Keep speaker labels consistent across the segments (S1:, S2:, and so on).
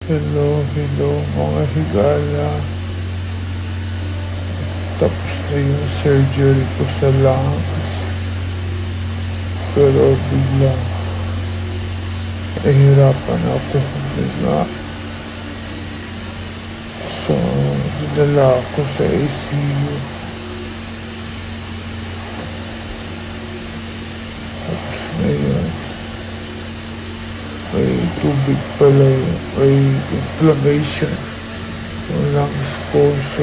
S1: Hello, hello mga higala. Tapos na yung surgery ko sa lungs. Pero bigla, nahihirapan ako huminga. So, dinala ako sa ICU. Tapos ngayon, may tubig pala yun. May inflammation yung lungs ko. So,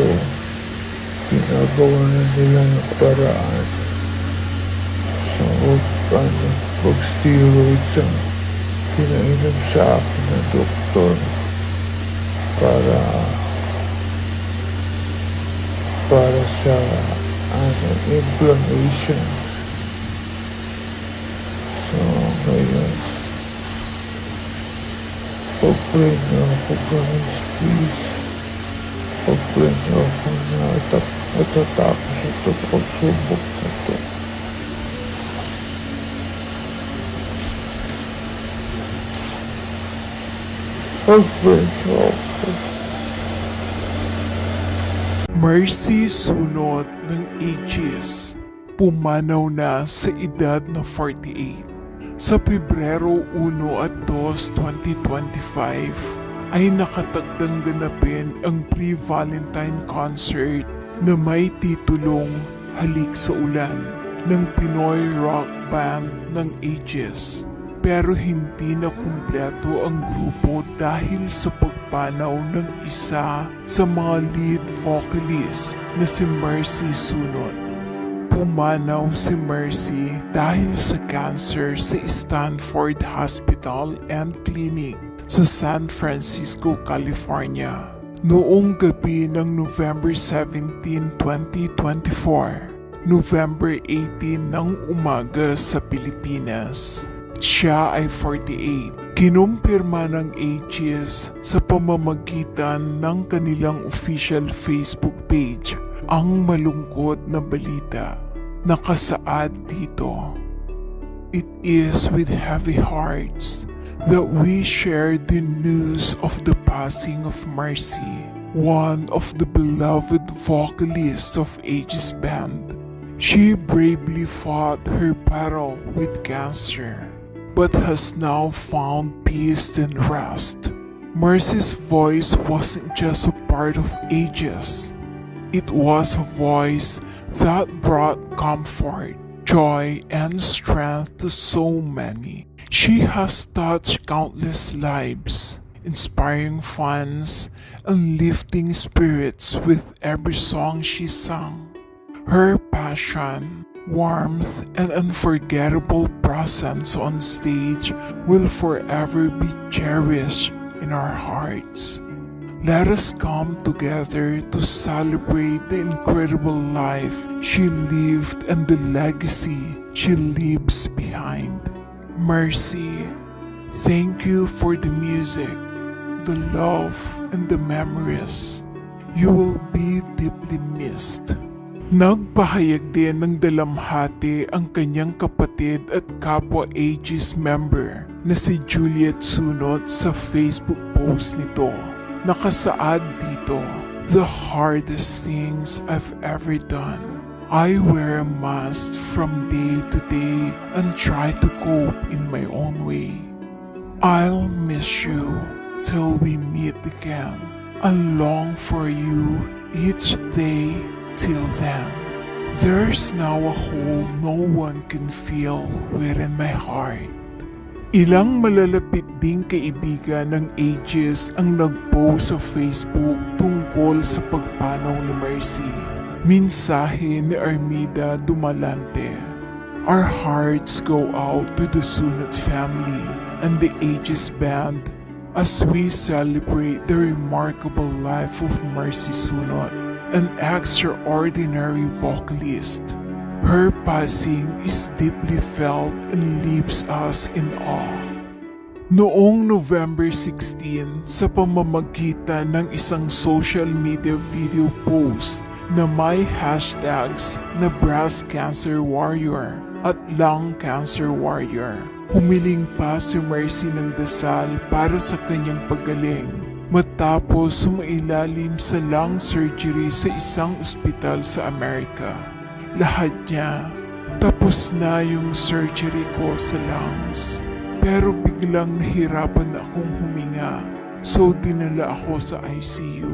S1: ginagawa na nila ng paraan. So, paano, mag-steroids ang pinainom sa akin ng doktor para sa inflammation. So, ngayon, pag-pray na ako, guys, please. Pag-pray na ako na matatapos ito pagsubok na ito. Pag-pray na ako.
S2: Mercy Sunot ng Aegis, pumanaw na sa edad na 48. Sa Pebrero 1 at 2, 2025 ay nakatagdang ganapin ang pre-Valentine concert na may titulong Halik sa Ulan ng Pinoy rock band ng Aegis. Pero hindi na kumpleto ang grupo dahil sa pagpanaw ng isa sa mga lead vocalist na si Mercy Sunot. Pumanaw si Mercy dahil sa cancer sa Stanford Hospital and Clinic sa San Francisco, California. Noong gabi ng November 17, 2024, November 18 ng umaga sa Pilipinas. Siya ay 48. Kinumpirma ng Aegis sa pamamagitan ng kanilang official Facebook page ang malungkot na balita. Nakasaad dito, "It is with heavy hearts that we share the news of the passing of Mercy, one of the beloved vocalists of Aegis band. She bravely fought her battle with cancer, but has now found peace and rest. Mercy's voice wasn't just a part of Aegis. It was a voice that brought comfort, joy, and strength to so many. She has touched countless lives, inspiring fans and lifting spirits with every song she sang. Her passion, warmth, and unforgettable presence on stage will forever be cherished in our hearts. Let us come together to celebrate the incredible life she lived and the legacy she leaves behind. Mercy, thank you for the music, the love, and the memories. You will be deeply missed." Nagpahayag din ng dalamhati ang kanyang kapatid at kapwa Aegis member na si Juliet Sunot sa Facebook post nito. Nakasaad dito, "The hardest things I've ever done. I wear a mask from day to day and try to cope in my own way. I'll miss you till we meet again and long for you each day. Till then, there's now a hole no one can fill within my heart." Ilang malalapit ding kaibigan ng Aegis ang nag-post sa Facebook tungkol sa pagpanaw ni Mercy. Mensahe ni Armida Dumalante, "Our hearts go out to the Sunot family and the Aegis band as we celebrate the remarkable life of Mercy Sunot, an extraordinary vocalist. Her passing is deeply felt and leaves us in awe." Noong November 16, sa pamamagitan ng isang social media video post na may hashtags na Breast Cancer Warrior at Lung Cancer Warrior, humiling pa si Mercy ng dasal para sa kanyang paggaling. matapos sumailalim sa lung surgery sa isang ospital sa Amerika. Lahat niya, tapos na yung surgery ko sa lungs. Pero biglang nahirapan akong huminga, so dinala ako sa ICU.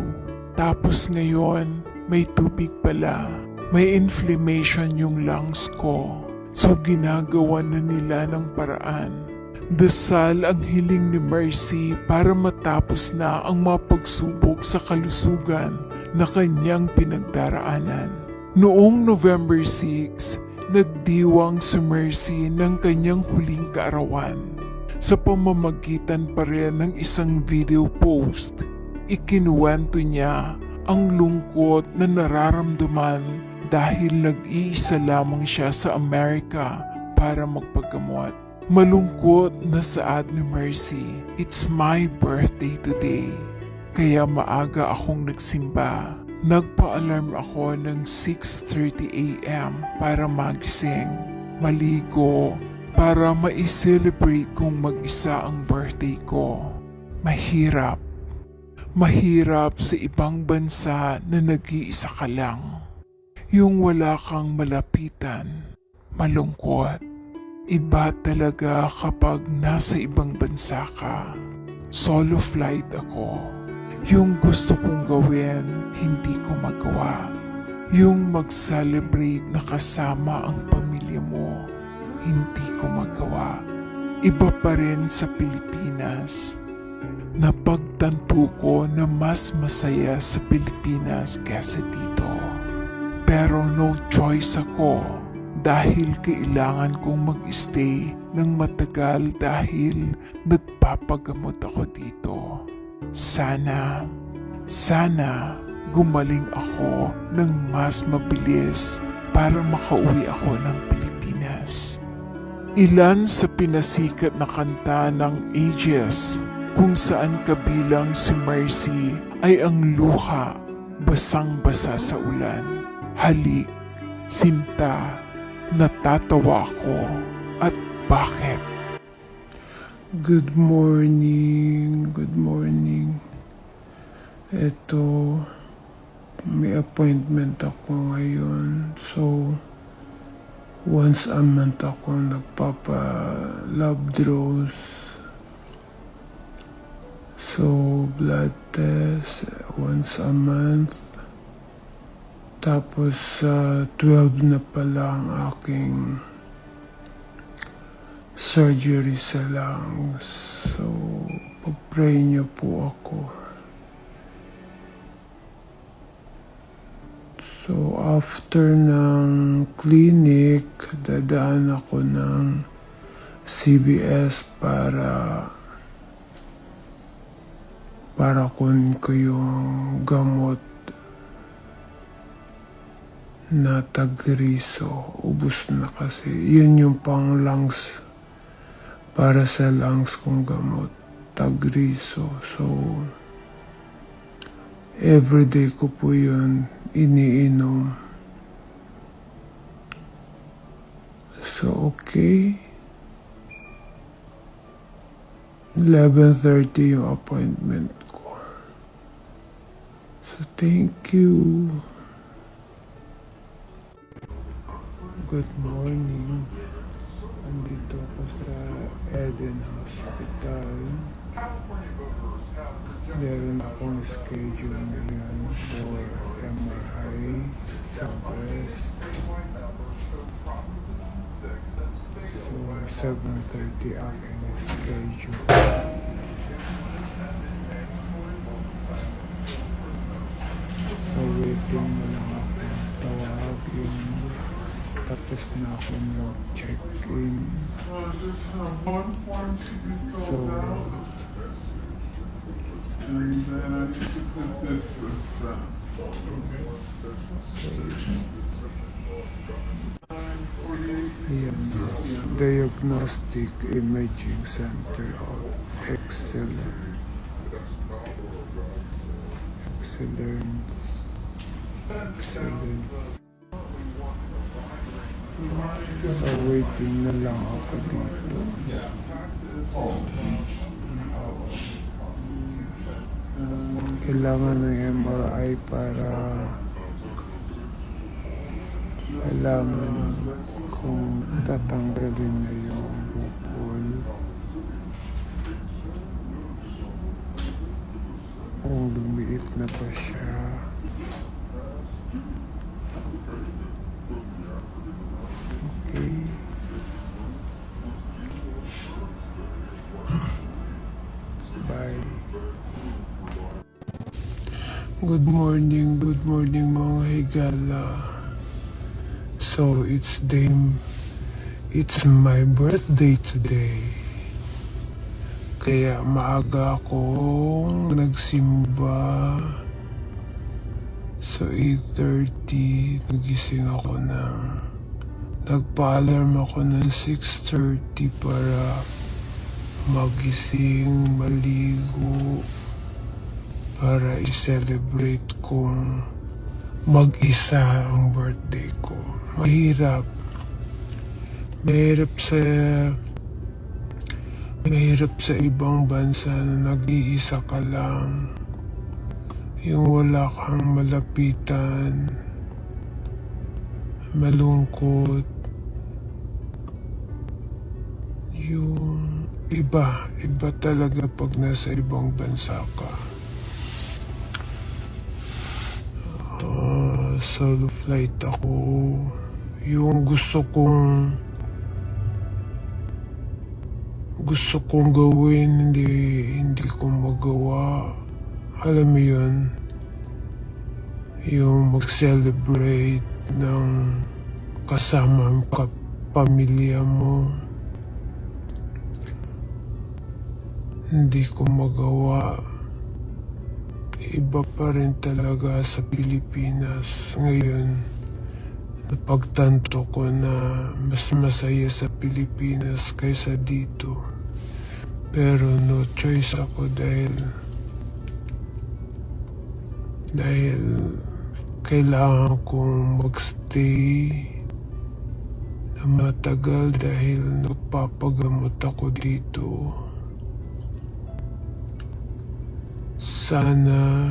S2: Tapos ngayon, may tubig pala. May inflammation yung lungs ko. So ginagawa na nila ng paraan. Dasal ang hiling ni Mercy para matapos na ang mga pagsubok sa kalusugan na kanyang pinagdaraanan. Noong November 6, nagdiwang si Mercy ng kanyang huling kaarawan. Sa pamamagitan pa rin ng isang video post, ikinuwento niya ang lungkot na nararamdaman dahil nag-iisa lamang siya sa Amerika para magpagamot. Malungkot na saad ni Mercy, "It's my birthday today." Kaya maaga akong nagsimba. Nagpa-alarm ako ng 6:30 a.m. para magising, maligo, para ma-celebrate kong mag-isa ang birthday ko. Mahirap. Mahirap sa ibang bansa na nag-iisa ka lang. Yung wala kang malapitan. Malungkot. Iba talaga kapag nasa ibang bansa ka. Solo flight ako. Yung gusto kong gawin, hindi ko magawa. Yung mag-celebrate na kasama ang pamilya mo, hindi ko magawa. Iba pa rin sa Pilipinas. Napagtanto ko na mas masaya sa Pilipinas kesa dito. Pero no choice ako. Dahil kailangan kong mag-stay ng matagal dahil nagpapagamot ako dito. Sana gumaling ako ng mas mabilis para makauwi ako ng Pilipinas. Ilan sa pinasikat na kanta ng Aegis kung saan kabilang si Mercy ay ang luha, basang-basa sa ulan, halik, sinta, natatawa ako at bakit?
S1: Good morning. Eto, may appointment ako ngayon. So, once a month ako nagpapa-lab draws. So, blood test once a month. Tapos 12 na pala ang aking surgery sa lungs. So, pag-pray niyo po ako. So, after ng clinic, dadaan ako ng CVS para kunin ko yung gamot na Tagriso. Ubus na kasi. Yun yung pang lungs. Para sa lungs kong gamot. Tagriso. So, everyday ko po yun iniinom. So, okay. 11:30 yung appointment ko. So, thank you. Good morning. Andito ako sa Eden Hospital. Meron akong schedule ngayon for MRI sa breast. So, 7:30 aking schedule. So, waiting na lang ako tawag yung tapos na ako mag-check-in. So, yan, Diagnostic Imaging Center of Excellence. So, waiting na lang ako dito. kailangan ng MRI para alaman kung tatanggalin na yung bukol, kung lumiit na ba siya. Okay. Bye. Good morning mga higala. So it's my birthday today. Kaya maaga akong nagsimba. So 8:30 nagising ako nagpa-alarm ako ng 6:30 para magising, maligo, para i-celebrate kong mag-isa ang birthday ko. Mahirap sa ibang bansa na nag-iisa ka lang, yung wala kang malapitan, malungkot, yung iba talaga pag nasa ibang bansa ka. Solo flight ako. Yung gusto kong gawin, hindi ko magawa. Alam mo yun, yung mag-celebrate ng kasama ang pamilya mo, hindi ko magawa. Iba pa rin talaga sa Pilipinas ngayon. Napagtanto ko na mas masaya sa Pilipinas kaysa dito. Pero no choice ako dahil kailangan kong magstay na matagal dahil nagpapagamot ako dito. Sana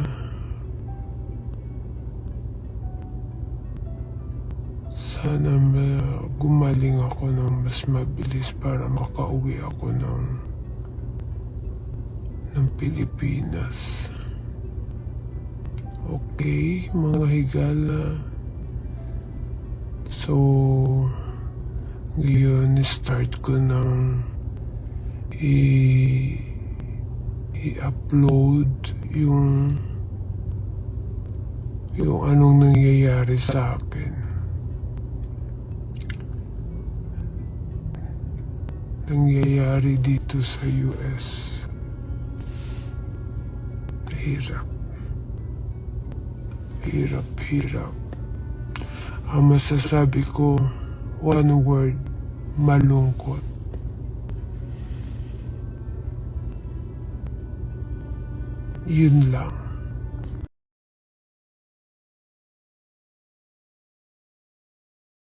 S1: gumaling ako ng mas mabilis para makauwi ako ng Pilipinas. Okay, mga higala. So, ngayon start ko ng i-upload yung anong nangyayari sa akin. Nangyayari dito sa US. Hirap. Ang masasabi ko, one word, malungkot. Yun lang.